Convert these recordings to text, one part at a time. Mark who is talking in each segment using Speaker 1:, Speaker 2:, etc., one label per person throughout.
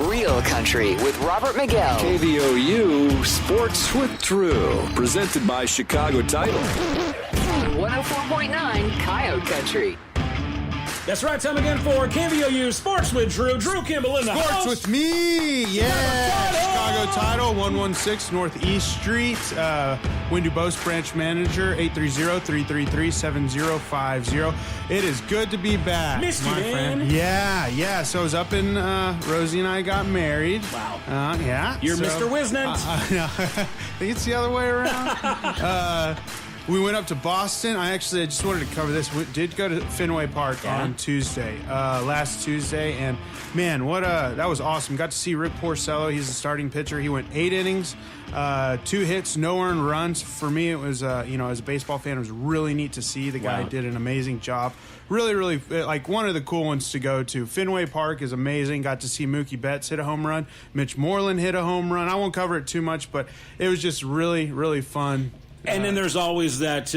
Speaker 1: Real Country with Robert Miguel.
Speaker 2: KVOU Sports with Drew. Presented by Chicago Title.
Speaker 1: 104.9 Coyote Country.
Speaker 3: That's right, time again for KVOU Sports with Drew. Drew Kimball in the house.
Speaker 4: Sports with me, yeah. Chicago Title, 116 Northeast Street. Winn Dubose branch manager, 830-333-7050. It is good to be back,
Speaker 3: Missed you,
Speaker 4: my
Speaker 3: man.
Speaker 4: friend. Yeah. So I was up in, Rosie and I got married.
Speaker 3: Wow.
Speaker 4: Yeah.
Speaker 3: You're
Speaker 4: so,
Speaker 3: Mr. Wisnant.
Speaker 4: I think it's the other way around. We went up to Boston. I just wanted to cover this. We did go to Fenway Park on Tuesday, last Tuesday, and man, that was awesome. Got to see Rick Porcello. He's a starting pitcher. He went 8 innings, 2 hits, no earned runs. For me, it was, as a baseball fan, it was really neat to see. The guy did an amazing job. Really, really, like one of the cool ones to go to. Fenway Park is amazing. Got to see Mookie Betts hit a home run. Mitch Moreland hit a home run. I won't cover it too much, but it was just really, really fun.
Speaker 3: And then there's always that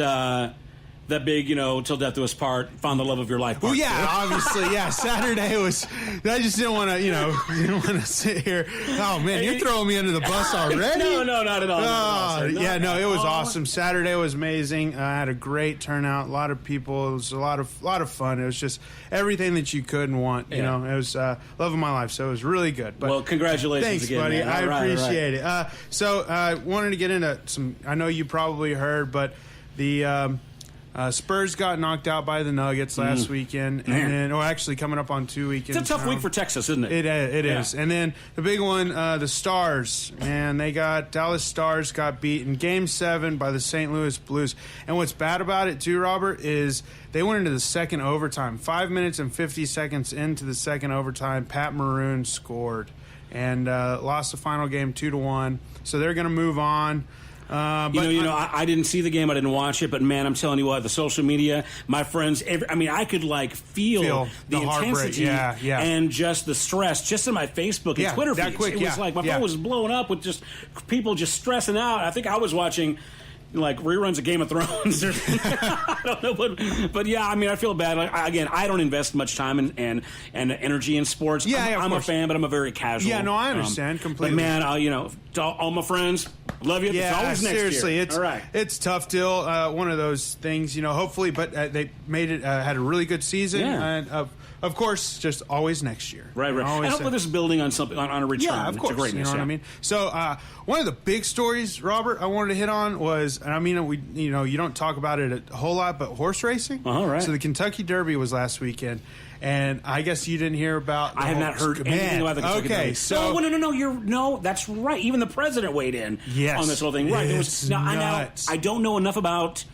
Speaker 3: big, till death do us part, found the love of your life.
Speaker 4: Well, yeah, obviously, yeah. Saturday was. I just didn't want to, didn't want to sit here. Oh man, you're throwing me under the bus already.
Speaker 3: No, not at all.
Speaker 4: It was awesome. Saturday was amazing. I had a great turnout. A lot of people. It was a lot of fun. It was just everything that you could and want. It was love of my life. So it was really good. But
Speaker 3: well, congratulations
Speaker 4: thanks,
Speaker 3: again,
Speaker 4: buddy.
Speaker 3: man.
Speaker 4: I appreciate it. So I wanted to get into some. I know you probably heard, but the. Spurs got knocked out by the Nuggets last weekend, and then, actually coming up on 2 weekends.
Speaker 3: It's a tough week for Texas, isn't it?
Speaker 4: It is. And then the big one, the Stars, and Dallas Stars got beat in Game 7 by the St. Louis Blues. And what's bad about it too, Robert, is they went into the second overtime. 5 minutes and 50 seconds into the second overtime, Pat Maroon scored and lost the final game 2-1. So they're going to move on.
Speaker 3: I didn't see the game. I didn't watch it, but man, I'm telling you what, the social media, my friends, I could feel the intensity and just the stress just in my Facebook and Twitter feeds. It was like my phone was blowing up with just people just stressing out. I think I was watching like reruns of Game of Thrones. I don't know, but yeah, I feel bad. I don't invest much time and energy in sports. I'm a fan, but I'm a very casual.
Speaker 4: Yeah, no, I understand completely.
Speaker 3: But man, to all my friends, love you.
Speaker 4: Yeah,
Speaker 3: it's always next
Speaker 4: seriously,
Speaker 3: year. All right.
Speaker 4: It's tough deal. One of those things, hopefully, but they made it, had a really good season.
Speaker 3: Yeah.
Speaker 4: And of course, just always next year.
Speaker 3: Right. And hopefully this is building on something, on a return.
Speaker 4: Yeah, of course.
Speaker 3: To greatness,
Speaker 4: what I mean? So one of the big stories, Robert, I wanted to hit on was, and you don't talk about it a whole lot, but horse racing.
Speaker 3: All right.
Speaker 4: So the Kentucky Derby was last weekend. And I guess you didn't hear about.
Speaker 3: I have not heard anything about the Kentucky Derby.
Speaker 4: So
Speaker 3: no, that's right. Even the president weighed in on this whole thing. Right, I don't know enough about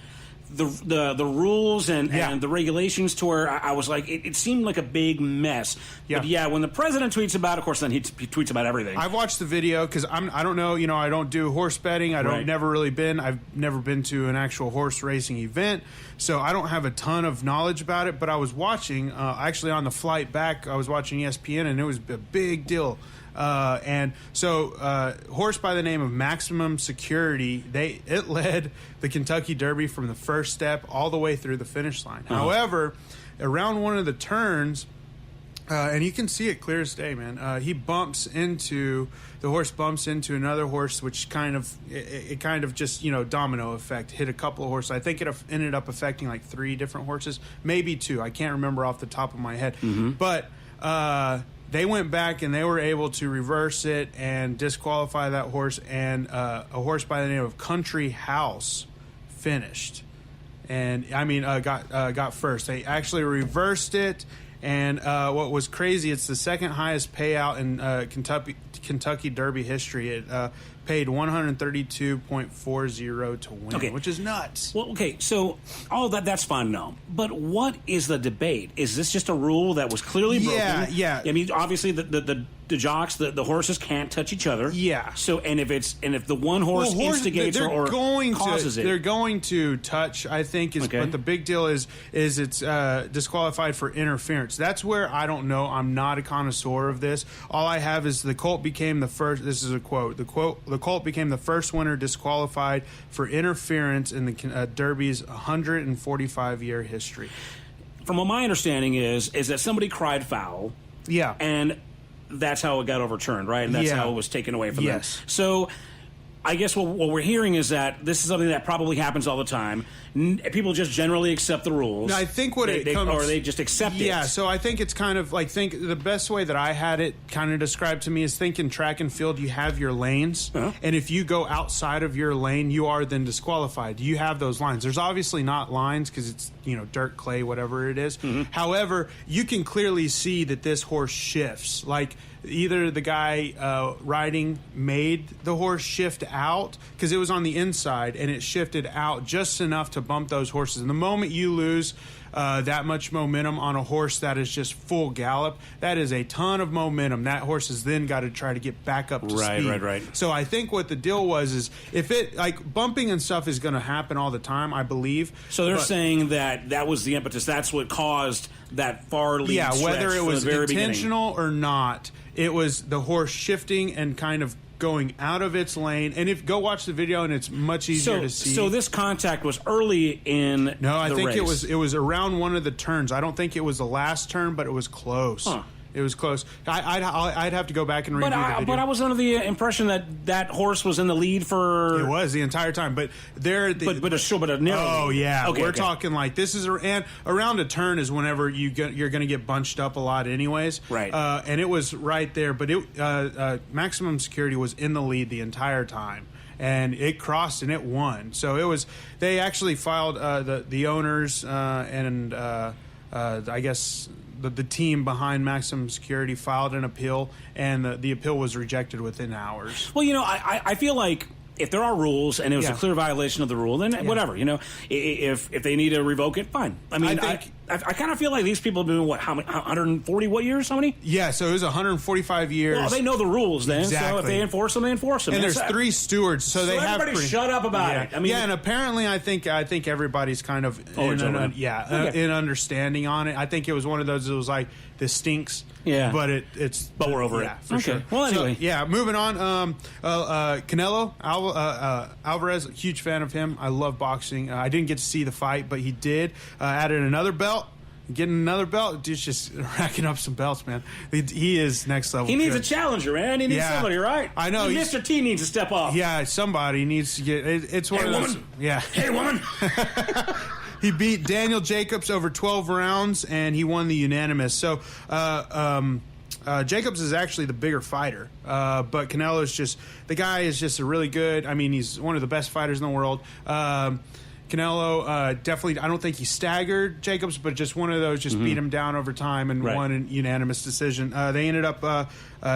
Speaker 3: the rules and the regulations to where I was like, it seemed like a big mess. But when the president tweets about it, of course, then he tweets about everything.
Speaker 4: I've watched the video because I don't know, I don't do horse betting. I've never been to an actual horse racing event, so I don't have a ton of knowledge about it. But I was watching, actually on the flight back, I was watching ESPN, and it was a big deal. And so, horse by the name of Maximum Security, it led the Kentucky Derby from the first step all the way through the finish line. However, around one of the turns, and you can see it clear as day, man. The horse bumps into another horse, which kind of just, domino effect, hit a couple of horses. I think it ended up affecting like 3 different horses, maybe 2. I can't remember off the top of my head. But, they went back and they were able to reverse it and disqualify that horse, and a horse by the name of Country House finished. And got first. They actually reversed it, and what was crazy, it's the second highest payout in Kentucky Derby history. It paid $132.40 to win, which is nuts.
Speaker 3: Well, okay, so all that's fine now. But what is the debate? Is this just a rule that was clearly broken?
Speaker 4: Yeah.
Speaker 3: Obviously the jocks, the horses can't touch each other.
Speaker 4: Yeah.
Speaker 3: So and if the one horse instigates or causes it,
Speaker 4: they're going to touch. I think but the big deal is it's disqualified for interference. That's where I don't know. I'm not a connoisseur of this. All I have is the colt became the first. This is a quote. The colt became the first winner disqualified for interference in the Derby's 145-year history.
Speaker 3: From what my understanding is that somebody cried foul.
Speaker 4: Yeah.
Speaker 3: And that's how it got overturned, right? And that's how it was taken away from them. So I guess what we're hearing is that this is something that probably happens all the time. People just generally accept the rules.
Speaker 4: No, I think or
Speaker 3: they just accept it.
Speaker 4: Yeah, so I think it's kind of like the best way that I had it kind of described to me is think in track and field you have your lanes, and if you go outside of your lane, you are then disqualified. You have those lines. There's obviously not lines because it's dirt, clay, whatever it is. However, you can clearly see that this horse shifts. Like either the guy riding made the horse shift out because it was on the inside and it shifted out just enough to bump those horses. And the moment you lose that much momentum on a horse that is just full gallop, that is a ton of momentum. That horse has then got to try to get back up to speed. Right. So I think what the deal was is if it like bumping and stuff is going to happen all the time, I believe.
Speaker 3: So they're saying that was the impetus. That's what caused that far lead.
Speaker 4: Yeah,
Speaker 3: stretch
Speaker 4: whether it was
Speaker 3: from the very
Speaker 4: intentional
Speaker 3: beginning.
Speaker 4: or not, it was the horse shifting and kind of going out of its lane. And if go watch the video, and it's much easier to see.
Speaker 3: So this contact was early in
Speaker 4: No, I think
Speaker 3: race.
Speaker 4: it was around one of the turns. I don't think it was the last turn, but it was close. It was close. I'd have to go back and review the video.
Speaker 3: But I was under the impression that horse was in the lead for...
Speaker 4: It was the entire time. But there...
Speaker 3: But a narrow...
Speaker 4: Oh, yeah.
Speaker 3: Okay,
Speaker 4: We're talking like this is... And around a turn is whenever you're going to get bunched up a lot anyways.
Speaker 3: Right.
Speaker 4: And it was right there. But Maximum Security was in the lead the entire time. And it crossed and it won. So it was... They actually filed the owners and I guess... The team behind Maximum Security filed an appeal, and the appeal was rejected within hours.
Speaker 3: Well, I feel like if there are rules and it was a clear violation of the rule, then whatever. If they need to revoke it, fine. I mean, I kind of feel like these people have been, how many, 140 what years? How many?
Speaker 4: Yeah, so it was 145 years.
Speaker 3: Well, they know the rules then.
Speaker 4: Exactly.
Speaker 3: So if they enforce them, they enforce them.
Speaker 4: And there's 3 stewards, so they have...
Speaker 3: Everybody shut up about it. I mean,
Speaker 4: and apparently I think everybody's kind of in understanding on it. I think it was one of those that was like, this stinks.
Speaker 3: Yeah.
Speaker 4: But
Speaker 3: But we're over it.
Speaker 4: For sure.
Speaker 3: Well, anyway.
Speaker 4: So, moving on. Canelo Alvarez, huge fan of him. I love boxing. I didn't get to see the fight, but he did. Added another belt. Getting another belt. Dude's just racking up some belts, man. He is next level.
Speaker 3: He needs a challenger, man. He needs somebody, right?
Speaker 4: I know.
Speaker 3: Mr. T needs to step up.
Speaker 4: Yeah, somebody needs to get... It's one of those...
Speaker 3: Woman.
Speaker 4: Yeah.
Speaker 3: Hey, woman.
Speaker 4: He beat Daniel Jacobs over 12 rounds, and he won the unanimous. So, Jacobs is actually the bigger fighter, but Canelo is just... The guy is just a really good... I mean, he's one of the best fighters in the world. Canelo definitely... I don't think he staggered Jacobs, but just one of those just beat him down over time and won a unanimous decision. They ended up...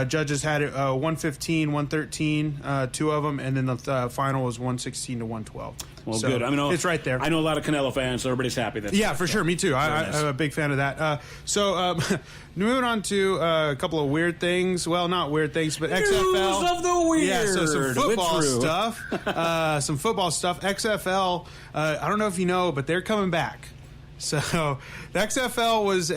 Speaker 4: judges had it 115, 113, 2 of them, and then the final was 116 to 112.
Speaker 3: Well, so good. I mean,
Speaker 4: it's right there.
Speaker 3: I know a lot of Canelo fans, so everybody's happy.
Speaker 4: For sure. Me too. I'm a big fan of that. Moving on to a couple of weird things. Well, not weird things, but
Speaker 3: News
Speaker 4: XFL.
Speaker 3: of the weird.
Speaker 4: Yeah, so some football stuff. XFL, I don't know if you know, but they're coming back. So the XFL was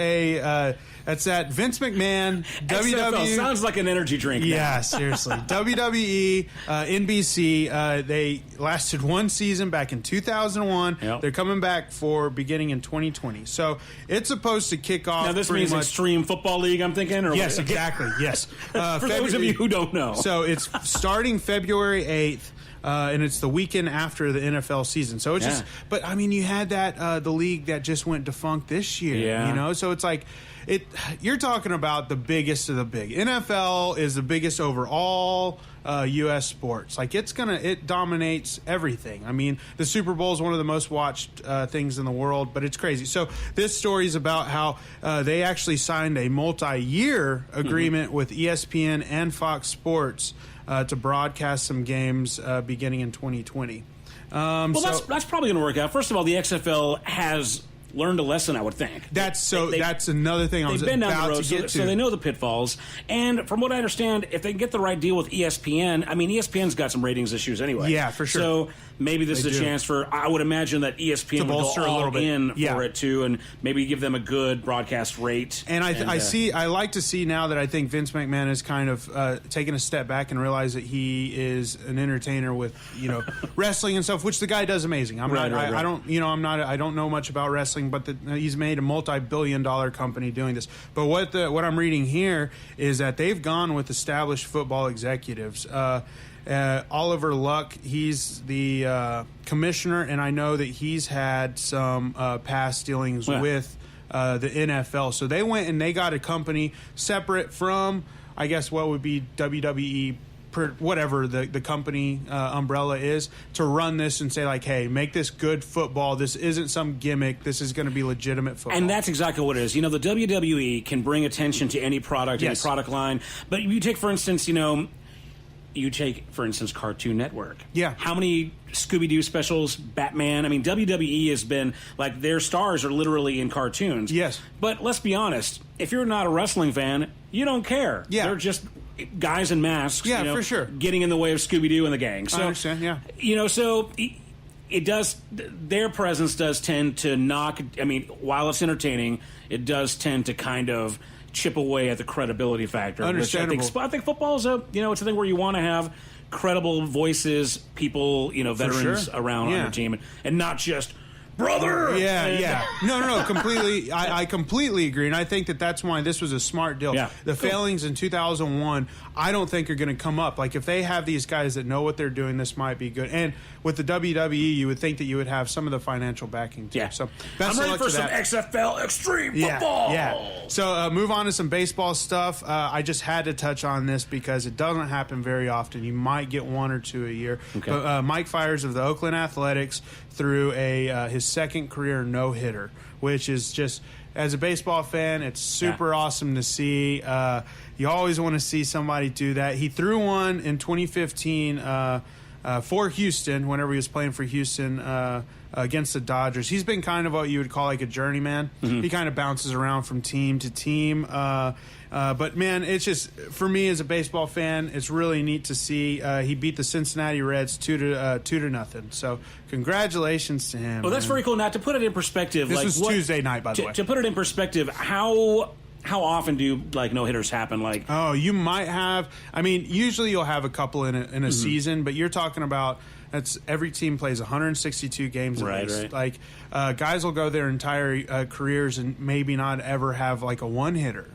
Speaker 4: that's that Vince McMahon,
Speaker 3: XFL
Speaker 4: WWE.
Speaker 3: Sounds like an energy drink.
Speaker 4: Yeah, seriously. WWE, NBC, they lasted one season back in 2001.
Speaker 3: Yep.
Speaker 4: They're coming back for beginning in 2020. So it's supposed to kick off.
Speaker 3: Now this means Extreme Football League, I'm thinking? Or
Speaker 4: yes, exactly. Yes.
Speaker 3: For those of you who don't know.
Speaker 4: So it's starting February 8th. And it's the weekend after the NFL season. So it's just, but I mean, you had that, the league that just went defunct this year, so it's like, you're talking about the biggest of the big. NFL is the biggest overall U.S. sports. Like it dominates everything. I mean, the Super Bowl is one of the most watched things in the world, but it's crazy. So this story is about how they actually signed a multi-year agreement with ESPN and Fox Sports to broadcast some games beginning in 2020.
Speaker 3: That's probably going to work out. First of all, the XFL has learned a lesson, I would think.
Speaker 4: That's another thing I was about to get to.
Speaker 3: So they know the pitfalls. And from what I understand, if they can get the right deal with ESPN, I mean, ESPN's got some ratings issues anyway.
Speaker 4: Yeah, for sure.
Speaker 3: maybe this is a chance for, I would imagine that ESPN would go all in for it too, and maybe give them a good broadcast rate.
Speaker 4: And I like to see now that I think Vince McMahon has kind of taken a step back and realized that he is an entertainer with, wrestling and stuff, which the guy does amazing. I don't know much about wrestling, but he's made a multi-billion-dollar company doing this. But what I'm reading here is that they've gone with established football executives. Oliver Luck, he's the commissioner, and I know that he's had some past dealings with the NFL. So they went and they got a company separate from, I guess, what would be WWE, whatever the company umbrella is, to run this and say, like, hey, make this good football. This isn't some gimmick. This is going to be legitimate football.
Speaker 3: And that's exactly what it is. The WWE can bring attention to any product, any product line. But you take, for instance, Cartoon Network.
Speaker 4: Yeah.
Speaker 3: How many Scooby-Doo specials, Batman? I mean, WWE has been, like, their stars are literally in cartoons.
Speaker 4: Yes.
Speaker 3: But let's be honest. If you're not a wrestling fan, you don't care.
Speaker 4: Yeah.
Speaker 3: They're just guys in masks.
Speaker 4: Yeah, for sure.
Speaker 3: Getting in the way of Scooby-Doo and the gang. So,
Speaker 4: I understand, yeah.
Speaker 3: So it does, their presence does tend to knock, while it's entertaining, it does tend to kind of chip away at the credibility factor.
Speaker 4: Understandable.
Speaker 3: I think football is it's a thing where you want to have credible voices, people, veterans around on your team, and not just brother.
Speaker 4: Yeah. No, completely. I completely agree, and I think that's why this was a smart deal.
Speaker 3: Yeah.
Speaker 4: The failings in 2001, I don't think are going to come up. Like, if they have these guys that know what they're doing, this might be good. And with the WWE, you would think that you would have some of the financial backing too.
Speaker 3: Yeah.
Speaker 4: So
Speaker 3: I'm ready for some XFL Extreme Football.
Speaker 4: Yeah. So move on to some baseball stuff. I just had to touch on this because it doesn't happen very often. You might get one or two a year.
Speaker 3: Okay.
Speaker 4: But Mike Fiers of the Oakland Athletics threw his second career no-hitter, which is just, as a baseball fan, it's super awesome to see. You always want to see somebody do that. He threw one in 2015 for Houston, whenever he was playing for Houston against the Dodgers. He's been kind of what you would call like a journeyman. Mm-hmm. He kind of bounces around from team to team. But, man, it's just, for me as a baseball fan, it's really neat to see. He beat the Cincinnati Reds 2-0. So congratulations to him.
Speaker 3: Well, that's very cool. Now, to put it in perspective.
Speaker 4: This was Tuesday night, by the way.
Speaker 3: To put it in perspective, how often do no-hitters happen?
Speaker 4: You might have. Usually you'll have a couple in a season, but you're talking about every team plays 162 games at least.
Speaker 3: Right.
Speaker 4: Guys will go their entire careers and maybe not ever have a one-hitter.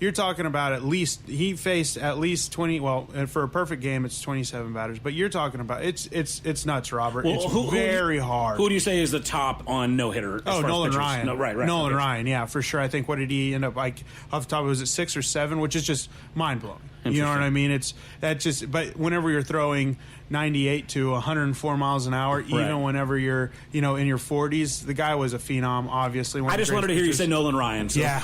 Speaker 4: You're talking about he faced at least 20. Well, for a perfect game, it's 27 batters. But you're talking about it's nuts, Robert.
Speaker 3: Well,
Speaker 4: it's very hard.
Speaker 3: Who do you say is the top on no-hitter?
Speaker 4: Nolan Ryan.
Speaker 3: No, right.
Speaker 4: Nolan Ryan, yeah, for sure. I think what did he end up off the top? Was it 6 or 7? Which is just mind blowing. You know what I mean? But whenever you're throwing 98 to 104 miles an hour, even whenever you're, in your 40s, the guy was a phenom, obviously.
Speaker 3: I just wanted to hear you say Nolan Ryan. So.
Speaker 4: Yeah,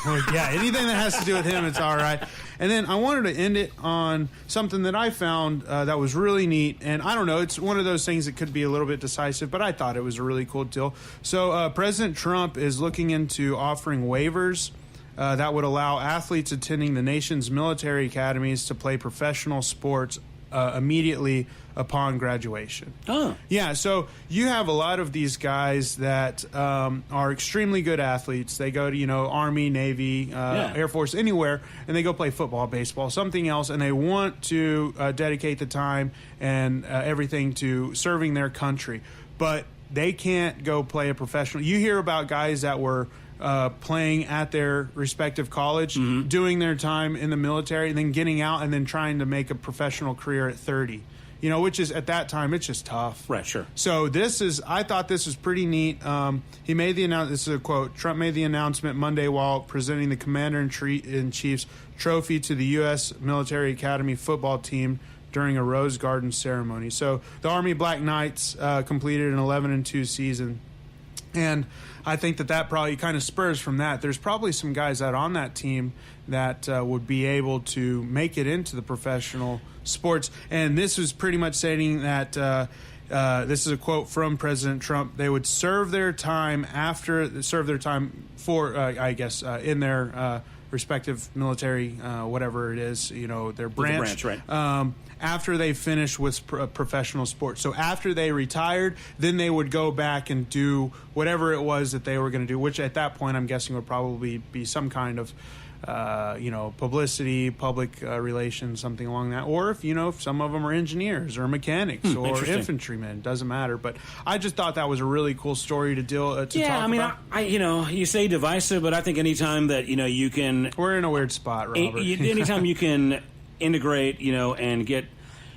Speaker 4: anything that has to do with him, it's all right. And then I wanted to end it on something that I found that was really neat. And I don't know, it's one of those things that could be a little bit decisive, but I thought it was a really cool deal. So President Trump is looking into offering waivers that would allow athletes attending the nation's military academies to play professional sports immediately upon graduation.
Speaker 3: Oh.
Speaker 4: Yeah, so you have a lot of these guys that are extremely good athletes. They go to, Army, Navy, Air Force, anywhere, and they go play football, baseball, something else, and they want to dedicate the time and everything to serving their country. But they can't go play a professional. You hear about guys that were playing at their respective college, doing their time in the military, and then getting out and then trying to make a professional career at 30. Which is, at that time, it's just tough.
Speaker 3: Right, sure.
Speaker 4: So I thought this was pretty neat. He made the announcement, this is a quote, Trump made the announcement Monday while presenting the Commander-in-Chief's trophy to the U.S. Military Academy football team during a Rose Garden ceremony. So the Army Black Knights completed an 11-2 season. And I think that probably kind of spurs from that. There's probably some guys out on that team that would be able to make it into the professional sports. And this was pretty much saying that this is a quote from President Trump. They would serve their time in their respective military, whatever it is, their branch.
Speaker 3: The branch, right.
Speaker 4: After they finished with professional sports. So after they retired, then they would go back and do whatever it was that they were going to do, which at that point I'm guessing would probably be some kind of publicity, public relations, something along that. Or if some of them are engineers or mechanics or infantrymen, doesn't matter. But I just thought that was a really cool story to talk about.
Speaker 3: You say divisive, but I think anytime that you can,
Speaker 4: we're in a weird spot, Robert.
Speaker 3: Anytime you can integrate, and get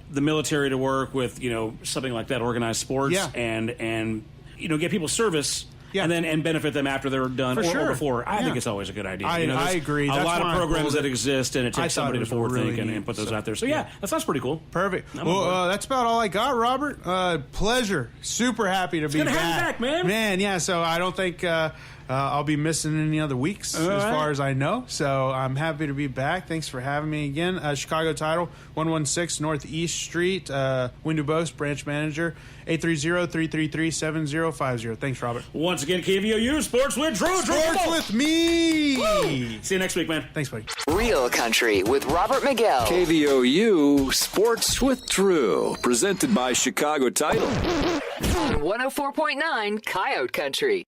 Speaker 3: the military to work with, something like that, organized sports, and get people service. Yeah. And benefit them after they're done or before. I think it's always a good idea.
Speaker 4: I agree.
Speaker 3: A lot of programs that exist, and it takes somebody to forward think and put those out there. So, that sounds pretty cool.
Speaker 4: Perfect. Well, that's about all I got, Robert. Pleasure. Super happy to be back.
Speaker 3: Have you back, man.
Speaker 4: Man, yeah. So I don't think I'll be missing any other weeks as far as I know. So I'm happy to be back. Thanks for having me again. Chicago Title, 116 Northeast Street, Windubose, branch manager, 830-333-7050. Thanks, Robert.
Speaker 3: Once again, KVOU, Sports with Drew.
Speaker 4: Sports with me.
Speaker 3: Woo! See you next week, man.
Speaker 4: Thanks, buddy.
Speaker 1: Real Country with Robert Miguel.
Speaker 2: KVOU Sports with Drew, presented by Chicago Title.
Speaker 1: On 104.9 Coyote Country.